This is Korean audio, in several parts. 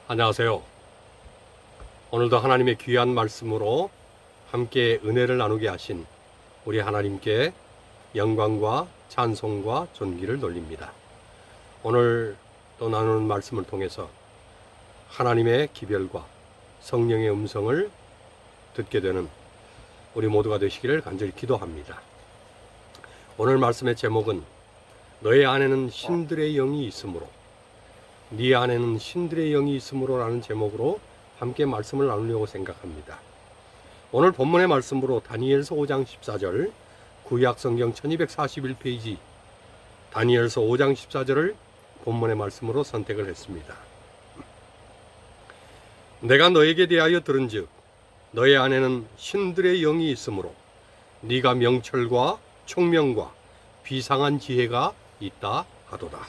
안녕하세요. 오늘도 하나님의 귀한 말씀으로 함께 은혜를 나누게 하신 우리 하나님께 영광과 찬송과 존귀를 돌립니다. 오늘 또 나누는 말씀을 통해서 하나님의 기별과 성령의 음성을 듣게 되는 우리 모두가 되시기를 간절히 기도합니다. 오늘 말씀의 제목은 너의 안에는 신들의 영이 있으므로, 네 안에는 신들의 영이 있으므로 라는 제목으로 함께 말씀을 나누려고 생각합니다. 오늘 본문의 말씀으로 다니엘서 5장 14절, 구약성경 1241페이지 다니엘서 5장 14절을 본문의 말씀으로 선택을 했습니다. 내가 너에게 대하여 들은즉 너의 안에는 신들의 영이 있으므로 네가 명철과 총명과 비상한 지혜가 있다 하도다.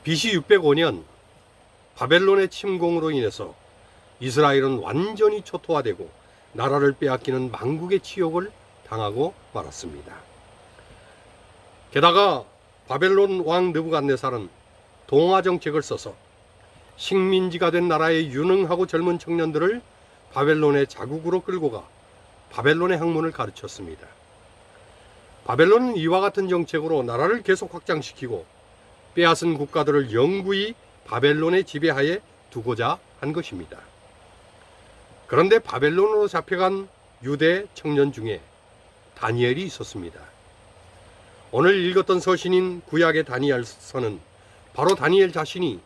BC 605년 바벨론의 침공으로 인해서 이스라엘은 완전히 초토화되고 나라를 빼앗기는 망국의 치욕을 당하고 말았습니다. 게다가 바벨론 왕 느부갓네살은 동화 정책을 써서 식민지가 된 나라의 유능하고 젊은 청년들을 바벨론의 자국으로 끌고 가 바벨론의 학문을 가르쳤습니다. 바벨론은 이와 같은 정책으로 나라를 계속 확장시키고 빼앗은 국가들을 영구히 바벨론의 지배하에 두고자 한 것입니다. 그런데 바벨론으로 잡혀간 유대 청년 중에 다니엘이 있었습니다. 오늘 읽었던 서신인 구약의 다니엘서는 바로 다니엘 자신이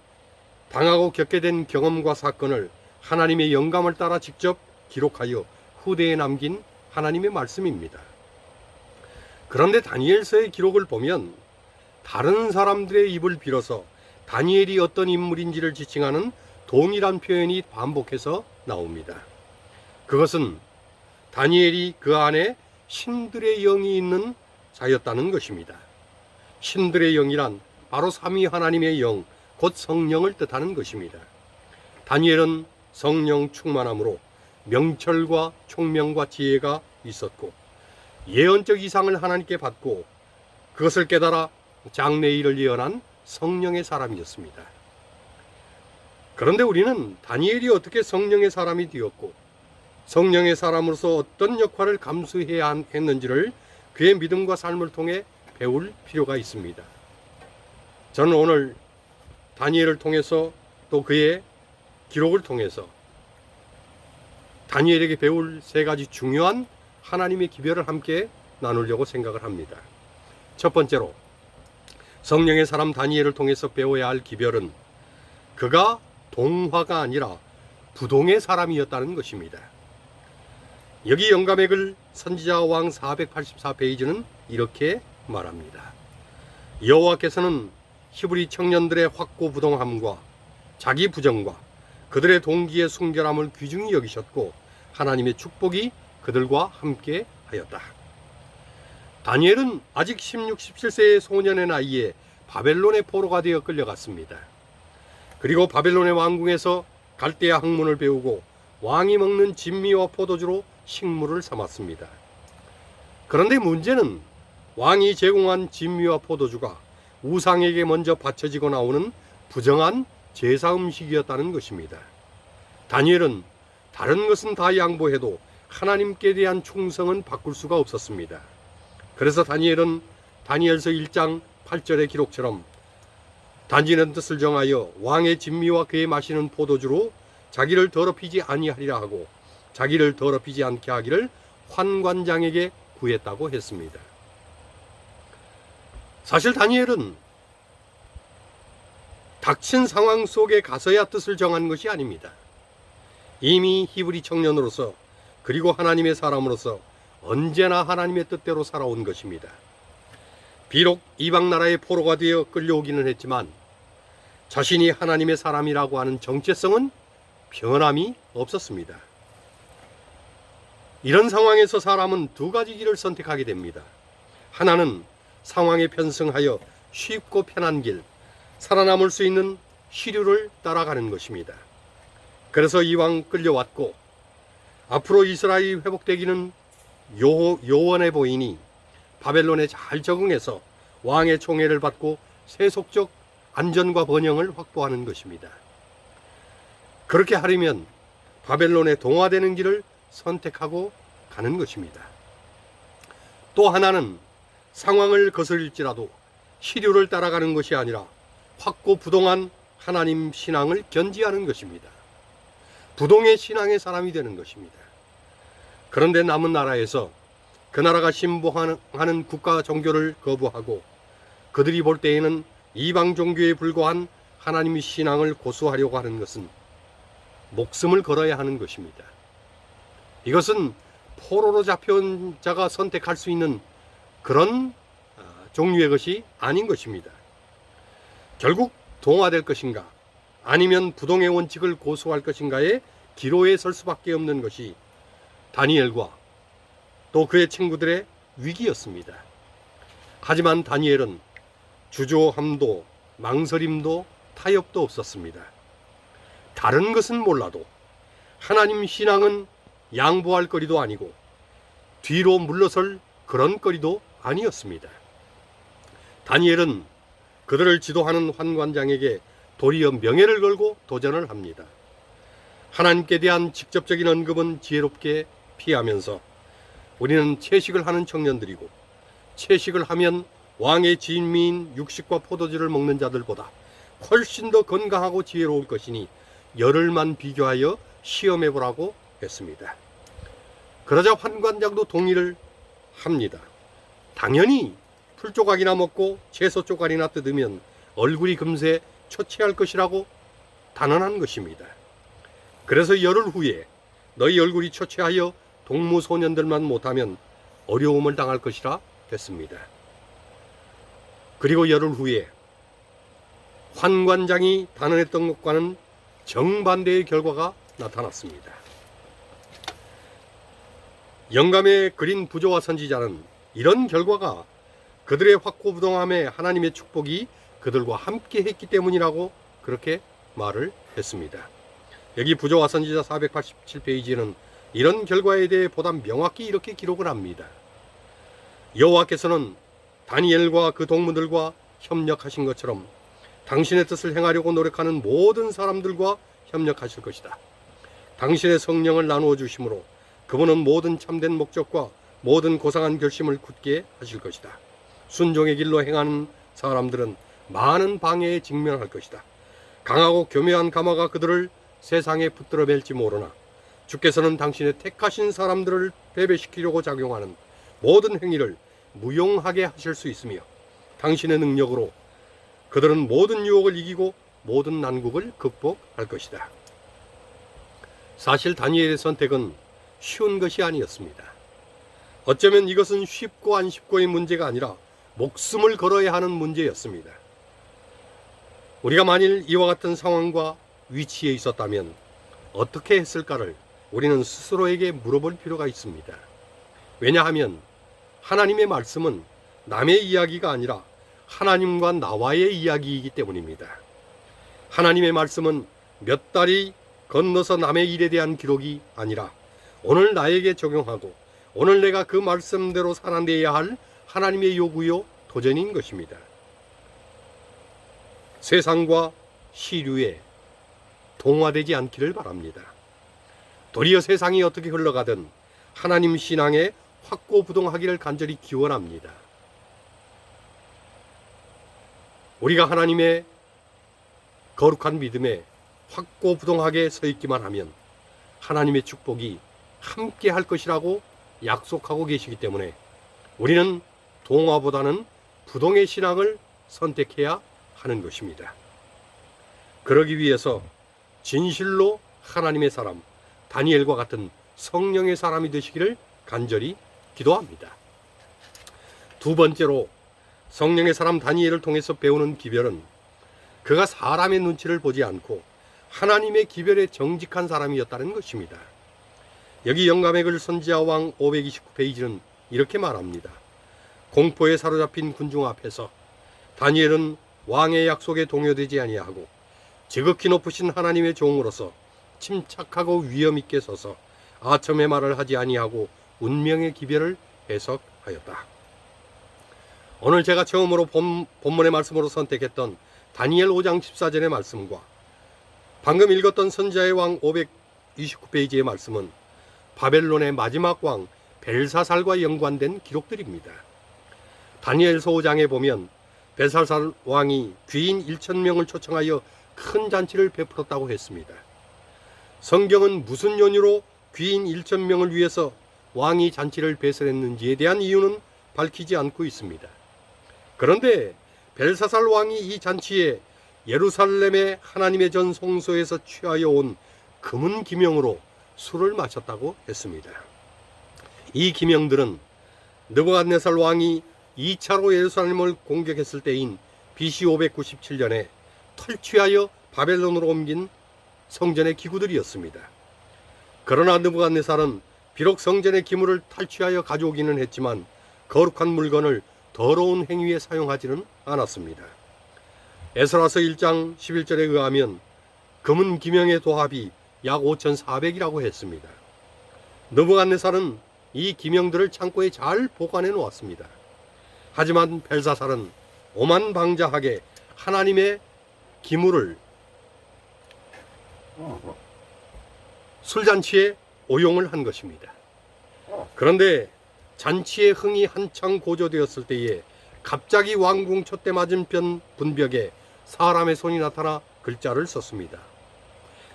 당하고 겪게 된 경험과 사건을 하나님의 영감을 따라 직접 기록하여 후대에 남긴 하나님의 말씀입니다. 그런데 다니엘서의 기록을 보면 다른 사람들의 입을 빌어서 다니엘이 어떤 인물인지를 지칭하는 동일한 표현이 반복해서 나옵니다. 그것은 다니엘이 그 안에 신들의 영이 있는 자였다는 것입니다. 신들의 영이란 바로 삼위 하나님의 영, 곧 성령을 뜻하는 것입니다. 다니엘은 성령 충만함으로 명철과 총명과 지혜가 있었고 예언적 이상을 하나님께 받고 그것을 깨달아 장래일을 예언한 성령의 사람이었습니다. 그런데 우리는 다니엘이 어떻게 성령의 사람이 되었고 성령의 사람으로서 어떤 역할을 감수해야 했는지를 그의 믿음과 삶을 통해 배울 필요가 있습니다. 저는 오늘 다니엘을 통해서 또 그의 기록을 통해서 다니엘에게 배울 세 가지 중요한 하나님의 기별을 함께 나누려고 생각을 합니다. 첫 번째로 성령의 사람 다니엘을 통해서 배워야 할 기별은 그가 동화가 아니라 부동의 사람이었다는 것입니다. 여기 영감의 글 선지자 왕 484페이지는 이렇게 말합니다. 여호와께서는 히브리 청년들의 확고부동함과 자기 부정과 그들의 동기의 순결함을 귀중히 여기셨고 하나님의 축복이 그들과 함께 하였다. 다니엘은 아직 16, 17세의 소년의 나이에 바벨론의 포로가 되어 끌려갔습니다. 그리고 바벨론의 왕궁에서 갈대아 학문을 배우고 왕이 먹는 진미와 포도주로 식물을 삼았습니다. 그런데 문제는 왕이 제공한 진미와 포도주가 우상에게 먼저 바쳐지고 나오는 부정한 제사 음식이었다는 것입니다. 다니엘은 다른 것은 다 양보해도 하나님께 대한 충성은 바꿀 수가 없었습니다. 그래서 다니엘은 다니엘서 1장 8절의 기록처럼 단지는 뜻을 정하여 왕의 진미와 그의 마시는 포도주로 자기를 더럽히지 아니하리라 하고 자기를 더럽히지 않게 하기를 환관장에게 구했다고 했습니다. 사실 다니엘은 닥친 상황 속에 가서야 뜻을 정한 것이 아닙니다. 이미 히브리 청년으로서 그리고 하나님의 사람으로서 언제나 하나님의 뜻대로 살아온 것입니다. 비록 이방 나라의 포로가 되어 끌려오기는 했지만 자신이 하나님의 사람이라고 하는 정체성은 변함이 없었습니다. 이런 상황에서 사람은 두 가지 길을 선택하게 됩니다. 하나는 상황에 편승하여 쉽고 편한 길, 살아남을 수 있는 시류를 따라가는 것입니다. 그래서 이왕 끌려왔고 앞으로 이스라엘이 회복되기는 요원해 보이니 바벨론에 잘 적응해서 왕의 총애를 받고 세속적 안전과 번영을 확보하는 것입니다. 그렇게 하려면 바벨론에 동화되는 길을 선택하고 가는 것입니다. 또 하나는 상황을 거스릴지라도 시류를 따라가는 것이 아니라 확고부동한 하나님 신앙을 견지하는 것입니다. 부동의 신앙의 사람이 되는 것입니다. 그런데 남은 나라에서 그 나라가 신봉하는 국가 종교를 거부하고 그들이 볼 때에는 이방 종교에 불과한 하나님의 신앙을 고수하려고 하는 것은 목숨을 걸어야 하는 것입니다. 이것은 포로로 잡혀온 자가 선택할 수 있는 그런 종류의 것이 아닌 것입니다. 결국 동화될 것인가 아니면 부동의 원칙을 고수할 것인가의 기로에 설 수밖에 없는 것이 다니엘과 또 그의 친구들의 위기였습니다. 하지만 다니엘은 주저함도 망설임도 타협도 없었습니다. 다른 것은 몰라도 하나님 신앙은 양보할 거리도 아니고 뒤로 물러설 그런 거리도 아니었습니다. 다니엘은 그들을 지도하는 환관장에게 도리어 명예를 걸고 도전을 합니다. 하나님께 대한 직접적인 언급은 지혜롭게 피하면서 우리는 채식을 하는 청년들이고 채식을 하면 왕의 진미인 육식과 포도주를 먹는 자들보다 훨씬 더 건강하고 지혜로울 것이니 열흘만 비교하여 시험해보라고 했습니다. 그러자 환관장도 동의를 합니다. 당연히 풀조각이나 먹고 채소 쪼가리나 뜯으면 얼굴이 금세 초췌할 것이라고 단언한 것입니다. 그래서 열흘 후에 너희 얼굴이 초췌하여 동무소년들만 못하면 어려움을 당할 것이라 했습니다. 그리고 열흘 후에 환관장이 단언했던 것과는 정반대의 결과가 나타났습니다. 영감에 그린 부조와 선지자는 이런 결과가 그들의 확고부동함에 하나님의 축복이 그들과 함께 했기 때문이라고 그렇게 말을 했습니다. 여기 부조와 선지자 487페이지에는 이런 결과에 대해 보다 명확히 이렇게 기록을 합니다. 여호와께서는 다니엘과 그 동무들과 협력하신 것처럼 당신의 뜻을 행하려고 노력하는 모든 사람들과 협력하실 것이다. 당신의 성령을 나누어 주심으로 그분은 모든 참된 목적과 모든 고상한 결심을 굳게 하실 것이다. 순종의 길로 행하는 사람들은 많은 방해에 직면할 것이다. 강하고 교묘한 가마가 그들을 세상에 붙들어 맬지 모르나 주께서는 당신의 택하신 사람들을 패배시키려고 작용하는 모든 행위를 무용하게 하실 수 있으며 당신의 능력으로 그들은 모든 유혹을 이기고 모든 난국을 극복할 것이다. 사실 다니엘의 선택은 쉬운 것이 아니었습니다. 어쩌면 이것은 쉽고 안 쉽고의 문제가 아니라 목숨을 걸어야 하는 문제였습니다. 우리가 만일 이와 같은 상황과 위치에 있었다면 어떻게 했을까를 우리는 스스로에게 물어볼 필요가 있습니다. 왜냐하면 하나님의 말씀은 남의 이야기가 아니라 하나님과 나와의 이야기이기 때문입니다. 하나님의 말씀은 몇 달이 건너서 남의 일에 대한 기록이 아니라 오늘 나에게 적용하고 오늘 내가 그 말씀대로 살아내야 할 하나님의 요구요 도전인 것입니다. 세상과 시류에 동화되지 않기를 바랍니다. 도리어 세상이 어떻게 흘러가든 하나님 신앙에 확고부동하기를 간절히 기원합니다. 우리가 하나님의 거룩한 믿음에 확고부동하게 서 있기만 하면 하나님의 축복이 함께 할 것이라고 약속하고 계시기 때문에 우리는 동화보다는 부동의 신앙을 선택해야 하는 것입니다. 그러기 위해서 진실로 하나님의 사람 다니엘과 같은 성령의 사람이 되시기를 간절히 기도합니다. 두 번째로 성령의 사람 다니엘을 통해서 배우는 기별은 그가 사람의 눈치를 보지 않고 하나님의 기별에 정직한 사람이었다는 것입니다. 여기 영감의 글 선지자 왕 529페이지는 이렇게 말합니다. 공포에 사로잡힌 군중 앞에서 다니엘은 왕의 약속에 동요되지 아니하고 지극히 높으신 하나님의 종으로서 침착하고 위엄 있게 서서 아첨의 말을 하지 아니하고 운명의 기별을 해석하였다. 오늘 제가 처음으로 본문의 말씀으로 선택했던 다니엘 5장 14절의 말씀과 방금 읽었던 선지자의 왕 529페이지의 말씀은 바벨론의 마지막 왕 벨사살과 연관된 기록들입니다. 다니엘서 5장에 보면 벨사살 왕이 귀인 1,000명을 초청하여 큰 잔치를 베풀었다고 했습니다. 성경은 무슨 연유로 귀인 1,000명을 위해서 왕이 잔치를 배설했는지에 대한 이유는 밝히지 않고 있습니다. 그런데 벨사살 왕이 이 잔치에 예루살렘의 하나님의 전 성소에서 취하여 온 금은 기명으로 술을 마셨다고 했습니다. 이 기명들은 느부갓네살 왕이 2차로 예루살렘을 공격했을 때인 BC 597년에 탈취하여 바벨론으로 옮긴 성전의 기구들이었습니다. 그러나 느부갓네살은 비록 성전의 기물을 탈취하여 가져오기는 했지만 거룩한 물건을 더러운 행위에 사용하지는 않았습니다. 에스라서 1장 11절에 의하면 금은 기명의 도합이 약 5,400이라고 했습니다. 느부갓네살은 이 기명들을 창고에 잘 보관해 놓았습니다. 하지만 벨사살은 오만방자하게 하나님의 기물을 술잔치에 오용을 한 것입니다. 그런데 잔치의 흥이 한창 고조되었을 때에 갑자기 왕궁 촛대 맞은편 분벽에 사람의 손이 나타나 글자를 썼습니다.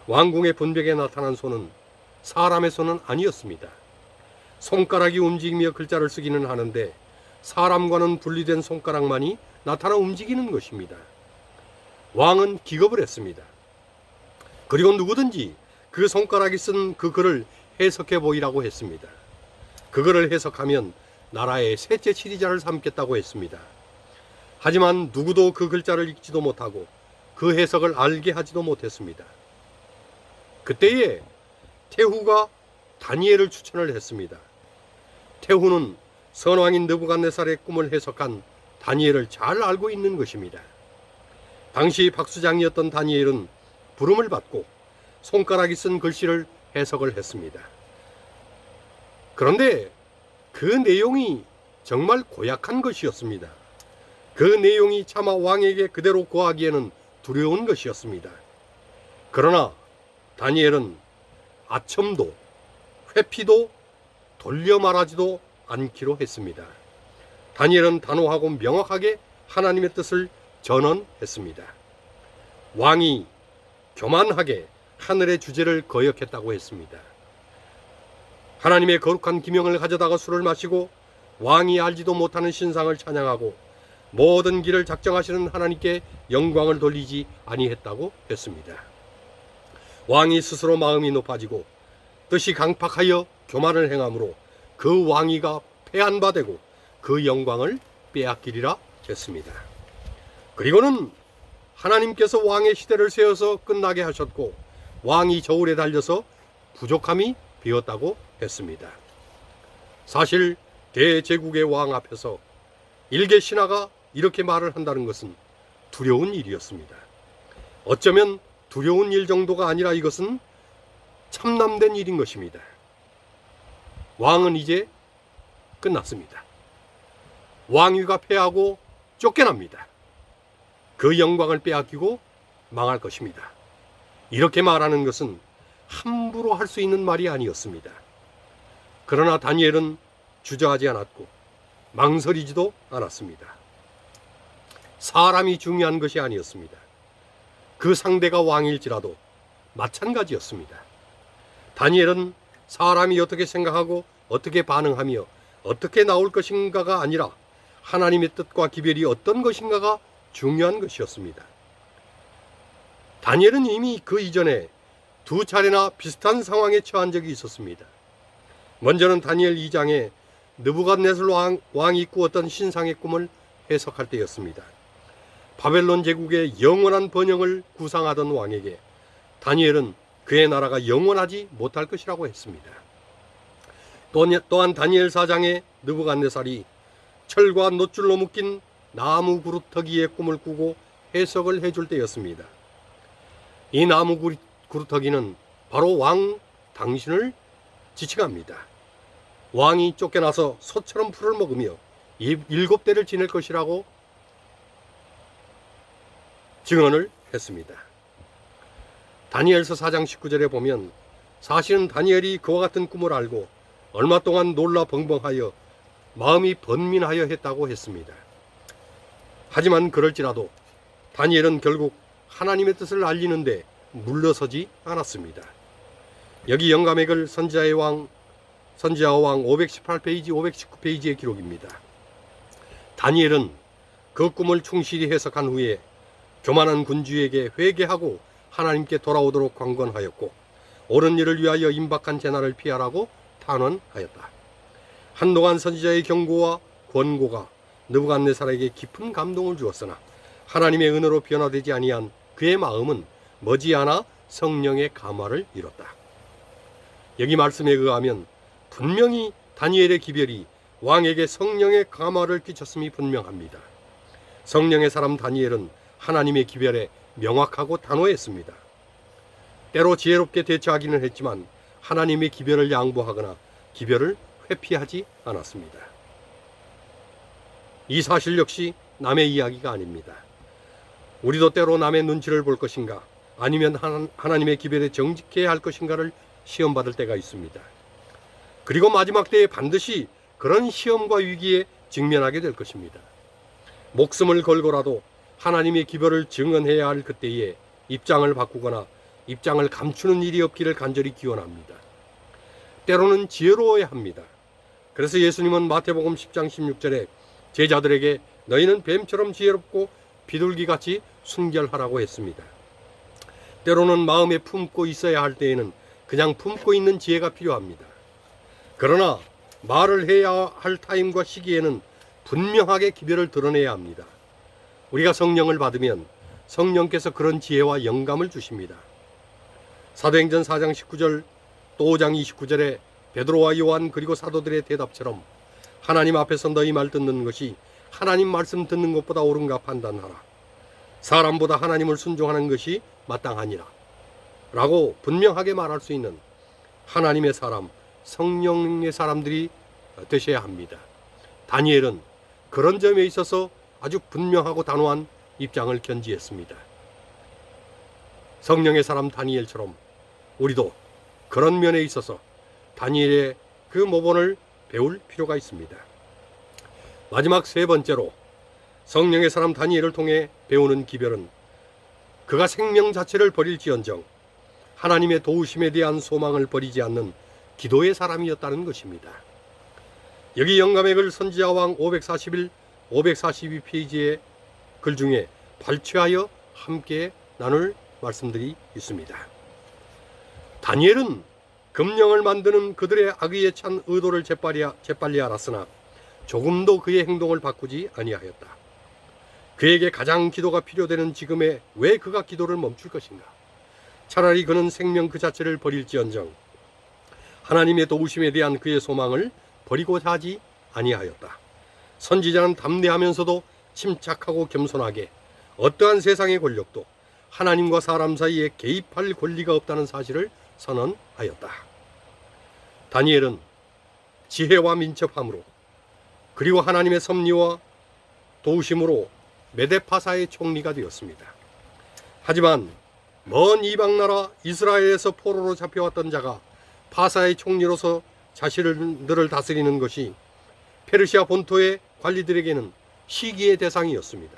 왕궁의 분벽에 나타난 손은 사람의 손은 아니었습니다. 손가락이 움직이며 글자를 쓰기는 하는데 사람과는 분리된 손가락만이 나타나 움직이는 것입니다. 왕은 기겁을 했습니다. 그리고 누구든지 그 손가락이 쓴 그 글을 해석해 보이라고 했습니다. 그 글을 해석하면 나라의 셋째 치리자를 삼겠다고 했습니다. 하지만 누구도 그 글자를 읽지도 못하고 그 해석을 알게 하지도 못했습니다. 그때에 태후가 다니엘을 추천을 했습니다. 태후는 선왕인 느부갓네살의 꿈을 해석한 다니엘을 잘 알고 있는 것입니다. 당시 박수장이었던 다니엘은 부름을 받고 손가락이 쓴 글씨를 해석을 했습니다. 그런데 그 내용이 정말 고약한 것이었습니다. 그 내용이 차마 왕에게 그대로 고하기에는 두려운 것이었습니다. 그러나 다니엘은 아첨도 회피도 돌려 말하지도 않기로 했습니다. 다니엘은 단호하고 명확하게 하나님의 뜻을 전언했습니다. 왕이 교만하게 하늘의 주제를 거역했다고 했습니다. 하나님의 거룩한 기명을 가져다가 술을 마시고 왕이 알지도 못하는 신상을 찬양하고 모든 길을 작정하시는 하나님께 영광을 돌리지 아니했다고 했습니다. 왕이 스스로 마음이 높아지고 뜻이 강팍하여 교만을 행함으로 그 왕위가 폐한바되고 그 영광을 빼앗기리라 했습니다. 그리고는 하나님께서 왕의 시대를 세워서 끝나게 하셨고 왕이 저울에 달려서 부족함이 비었다고 했습니다. 사실 대제국의 왕 앞에서 일개 신하가 이렇게 말을 한다는 것은 두려운 일이었습니다. 어쩌면 두려운 일 정도가 아니라 이것은 참남된 일인 것입니다. 왕은 이제 끝났습니다. 왕위가 패하고 쫓겨납니다. 그 영광을 빼앗기고 망할 것입니다. 이렇게 말하는 것은 함부로 할 수 있는 말이 아니었습니다. 그러나 다니엘은 주저하지 않았고 망설이지도 않았습니다. 사람이 중요한 것이 아니었습니다. 그 상대가 왕일지라도 마찬가지였습니다. 다니엘은 사람이 어떻게 생각하고 어떻게 반응하며 어떻게 나올 것인가가 아니라 하나님의 뜻과 기별이 어떤 것인가가 중요한 것이었습니다. 다니엘은 이미 그 이전에 두 차례나 비슷한 상황에 처한 적이 있었습니다. 먼저는 다니엘 2장에 느부갓네살 왕이 꾸었던 신상의 꿈을 해석할 때였습니다. 바벨론 제국의 영원한 번영을 구상하던 왕에게 다니엘은 그의 나라가 영원하지 못할 것이라고 했습니다. 또한 다니엘 4장에 느부갓네살이 철과 놋줄로 묶인 나무 그루터기의 꿈을 꾸고 해석을 해줄 때였습니다. 이 나무 그루터기는 바로 왕 당신을 지칭합니다. 왕이 쫓겨나서 소처럼 풀을 먹으며 7대를 지낼 것이라고 증언을 했습니다. 다니엘서 4장 19절에 보면 사실은 다니엘이 그와 같은 꿈을 알고 얼마 동안 놀라 벙벙하여 마음이 번민하여 했다고 했습니다. 하지만 그럴지라도 다니엘은 결국 하나님의 뜻을 알리는데 물러서지 않았습니다. 여기 영감의 글 선지자의 왕 518페이지 519페이지의 기록입니다. 다니엘은 그 꿈을 충실히 해석한 후에 교만한 군주에게 회개하고 하나님께 돌아오도록 권고하였고 옳은 일을 위하여 임박한 재난을 피하라고 탄원하였다. 한동안 선지자의 경고와 권고가 느부갓네살에게 깊은 감동을 주었으나 하나님의 은혜로 변화되지 아니한 그의 마음은 머지않아 성령의 감화를 이뤘다. 여기 말씀에 의하면 분명히 다니엘의 기별이 왕에게 성령의 감화를 끼쳤음이 분명합니다. 성령의 사람 다니엘은 하나님의 기별에 명확하고 단호했습니다. 때로 지혜롭게 대처하기는 했지만 하나님의 기별을 양보하거나 기별을 회피하지 않았습니다. 이 사실 역시 남의 이야기가 아닙니다. 우리도 때로 남의 눈치를 볼 것인가 아니면 하나님의 기별에 정직해야 할 것인가를 시험받을 때가 있습니다. 그리고 마지막 때에 반드시 그런 시험과 위기에 직면하게 될 것입니다. 목숨을 걸고라도 하나님의 기별을 증언해야 할 그때에 입장을 바꾸거나 입장을 감추는 일이 없기를 간절히 기원합니다. 때로는 지혜로워야 합니다. 그래서 예수님은 마태복음 10장 16절에 제자들에게 너희는 뱀처럼 지혜롭고 비둘기같이 순결하라고 했습니다. 때로는 마음에 품고 있어야 할 때에는 그냥 품고 있는 지혜가 필요합니다. 그러나 말을 해야 할 타임과 시기에는 분명하게 기별을 드러내야 합니다. 우리가 성령을 받으면 성령께서 그런 지혜와 영감을 주십니다. 사도행전 4장 19절 또 5장 29절에 베드로와 요한 그리고 사도들의 대답처럼 하나님 앞에서 너희 말 듣는 것이 하나님 말씀 듣는 것보다 옳은가 판단하라. 사람보다 하나님을 순종하는 것이 마땅하니라 라고 분명하게 말할 수 있는 하나님의 사람, 성령의 사람들이 되셔야 합니다. 다니엘은 그런 점에 있어서 아주 분명하고 단호한 입장을 견지했습니다. 성령의 사람 다니엘처럼 우리도 그런 면에 있어서 다니엘의 그 모본을 배울 필요가 있습니다. 마지막 세 번째로 성령의 사람 다니엘을 통해 배우는 기별은 그가 생명 자체를 버릴지언정 하나님의 도우심에 대한 소망을 버리지 않는 기도의 사람이었다는 것입니다. 여기 영감의 글 선지자왕 541, 542페이지의 글 중에 발췌하여 함께 나눌 말씀들이 있습니다. 다니엘은 금령을 만드는 그들의 악의에 찬 의도를 재빨리 알았으나 조금도 그의 행동을 바꾸지 아니하였다. 그에게 가장 기도가 필요되는 지금에 왜 그가 기도를 멈출 것인가? 차라리 그는 생명 그 자체를 버릴지언정 하나님의 도우심에 대한 그의 소망을 버리고자 하지 아니하였다. 선지자는 담대하면서도 침착하고 겸손하게 어떠한 세상의 권력도 하나님과 사람 사이에 개입할 권리가 없다는 사실을 선언하였다. 다니엘은 지혜와 민첩함으로 그리고 하나님의 섭리와 도우심으로 메데파사의 총리가 되었습니다. 하지만 먼 이방나라 이스라엘에서 포로로 잡혀왔던 자가 파사의 총리로서 자신들을 다스리는 것이 페르시아 본토의 관리들에게는 시기의 대상이었습니다.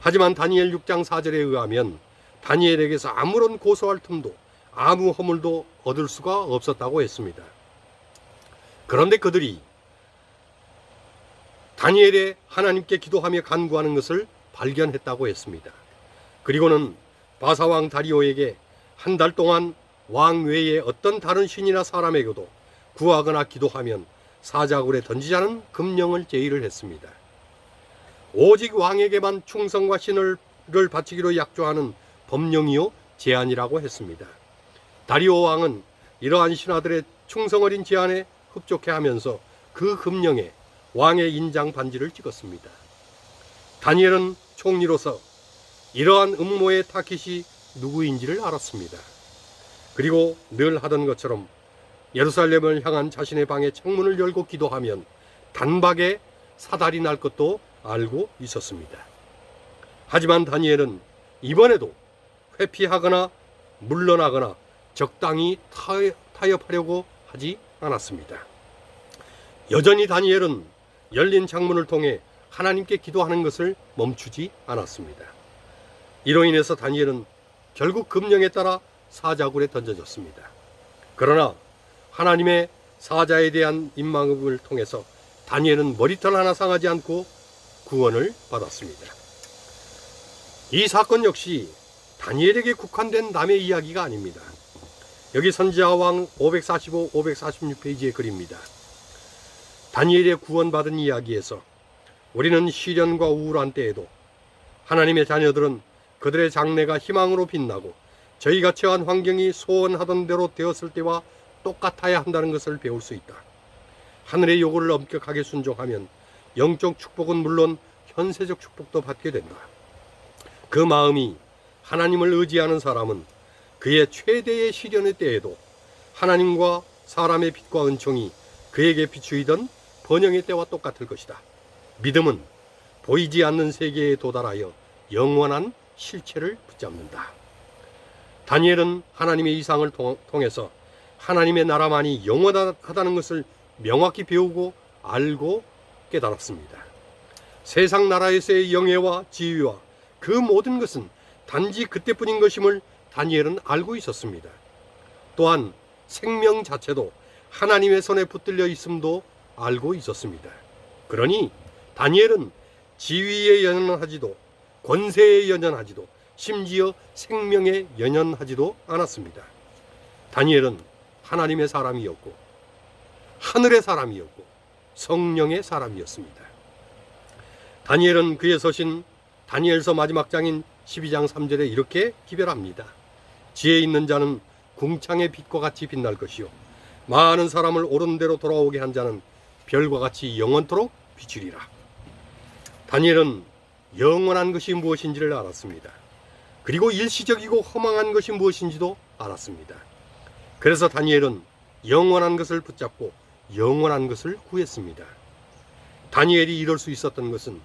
하지만 다니엘 6장 4절에 의하면 다니엘에게서 아무런 고소할 틈도 아무 허물도 얻을 수가 없었다고 했습니다. 그런데 그들이 다니엘의 하나님께 기도하며 간구하는 것을 발견했다고 했습니다. 그리고는 바사왕 다리오에게 한 달 동안 왕 외에 어떤 다른 신이나 사람에게도 구하거나 기도하면 사자굴에 던지자는 금령을 제의를 했습니다. 오직 왕에게만 충성과 신을 바치기로 약조하는 법령이요 제안이라고 했습니다. 다리오 왕은 이러한 신하들의 충성 어린 제안에 흡족해하면서 그 금령에 왕의 인장 반지를 찍었습니다. 다니엘은 총리로서 이러한 음모의 타깃이 누구인지를 알았습니다. 그리고 늘 하던 것처럼 예루살렘을 향한 자신의 방의 창문을 열고 기도하면 단박에 사달이 날 것도 알고 있었습니다. 하지만 다니엘은 이번에도 회피하거나 물러나거나 적당히 타협하려고 하지 않았습니다. 여전히 다니엘은 열린 창문을 통해 하나님께 기도하는 것을 멈추지 않았습니다. 이로 인해서 다니엘은 결국 금령에 따라 사자굴에 던져졌습니다. 그러나 하나님의 사자에 대한 임망을 통해서 다니엘은 머리털 하나 상하지 않고 구원을 받았습니다. 이 사건 역시 다니엘에게 국한된 남의 이야기가 아닙니다. 여기 선지자왕 545, 546페이지의 글입니다. 다니엘의 구원받은 이야기에서 우리는 시련과 우울한 때에도 하나님의 자녀들은 그들의 장래가 희망으로 빛나고 저희가 처한 환경이 소원하던 대로 되었을 때와 똑같아야 한다는 것을 배울 수 있다. 하늘의 요구를 엄격하게 순종하면 영적 축복은 물론 현세적 축복도 받게 된다. 그 마음이 하나님을 의지하는 사람은 그의 최대의 시련의 때에도 하나님과 사람의 빛과 은총이 그에게 비추이던 번영의 때와 똑같을 것이다. 믿음은 보이지 않는 세계에 도달하여 영원한 실체를 붙잡는다. 다니엘은 하나님의 이상을 통해서 하나님의 나라만이 영원하다는 것을 명확히 배우고 알고 깨달았습니다. 세상 나라에서의 영예와 지위와 그 모든 것은 단지 그때뿐인 것임을 다니엘은 알고 있었습니다. 또한 생명 자체도 하나님의 손에 붙들려 있음도 알고 있었습니다. 그러니 다니엘은 지위에 연연하지도 권세에 연연하지도 심지어 생명에 연연하지도 않았습니다. 다니엘은 하나님의 사람이었고 하늘의 사람이었고 성령의 사람이었습니다. 다니엘은 그의 서신 다니엘서 마지막 장인 12장 3절에 이렇게 기별합니다. 지혜 있는 자는 궁창의 빛과 같이 빛날 것이요 많은 사람을 옳은 대로 돌아오게 한 자는 별과 같이 영원토록 비추리라. 다니엘은 영원한 것이 무엇인지를 알았습니다. 그리고 일시적이고 허망한 것이 무엇인지도 알았습니다. 그래서 다니엘은 영원한 것을 붙잡고 영원한 것을 구했습니다. 다니엘이 이럴 수 있었던 것은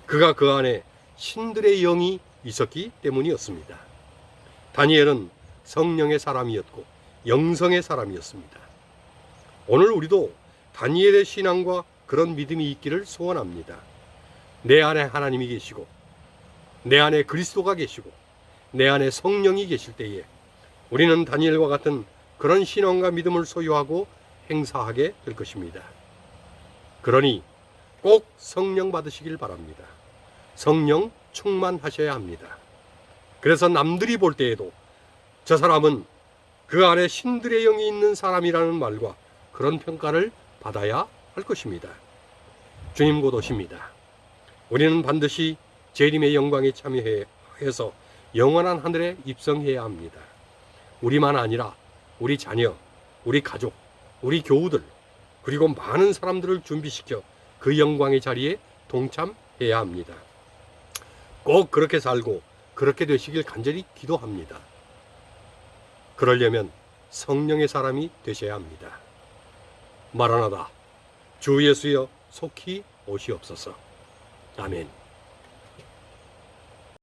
그가 그 안에 신들의 영이 있었기 때문이었습니다. 다니엘은 성령의 사람이었고 영성의 사람이었습니다. 오늘 우리도 다니엘의 신앙과 그런 믿음이 있기를 소원합니다. 내 안에 하나님이 계시고 내 안에 그리스도가 계시고 내 안에 성령이 계실 때에 우리는 다니엘과 같은 그런 신앙과 믿음을 소유하고 행사하게 될 것입니다. 그러니 꼭 성령 받으시길 바랍니다. 성령 충만하셔야 합니다. 그래서 남들이 볼 때에도 저 사람은 그 안에 신들의 영이 있는 사람이라는 말과 그런 평가를 받아야 할 것입니다. 주님 곧 오십니다. 우리는 반드시 재림의 영광에 참여해서 영원한 하늘에 입성해야 합니다. 우리만 아니라 우리 자녀, 우리 가족, 우리 교우들, 그리고 많은 사람들을 준비시켜 그 영광의 자리에 동참해야 합니다. 꼭 그렇게 살고 그렇게 되시길 간절히 기도합니다. 그러려면 성령의 사람이 되셔야 합니다. 마라나다, 주 예수여 속히 오시옵소서. 아멘.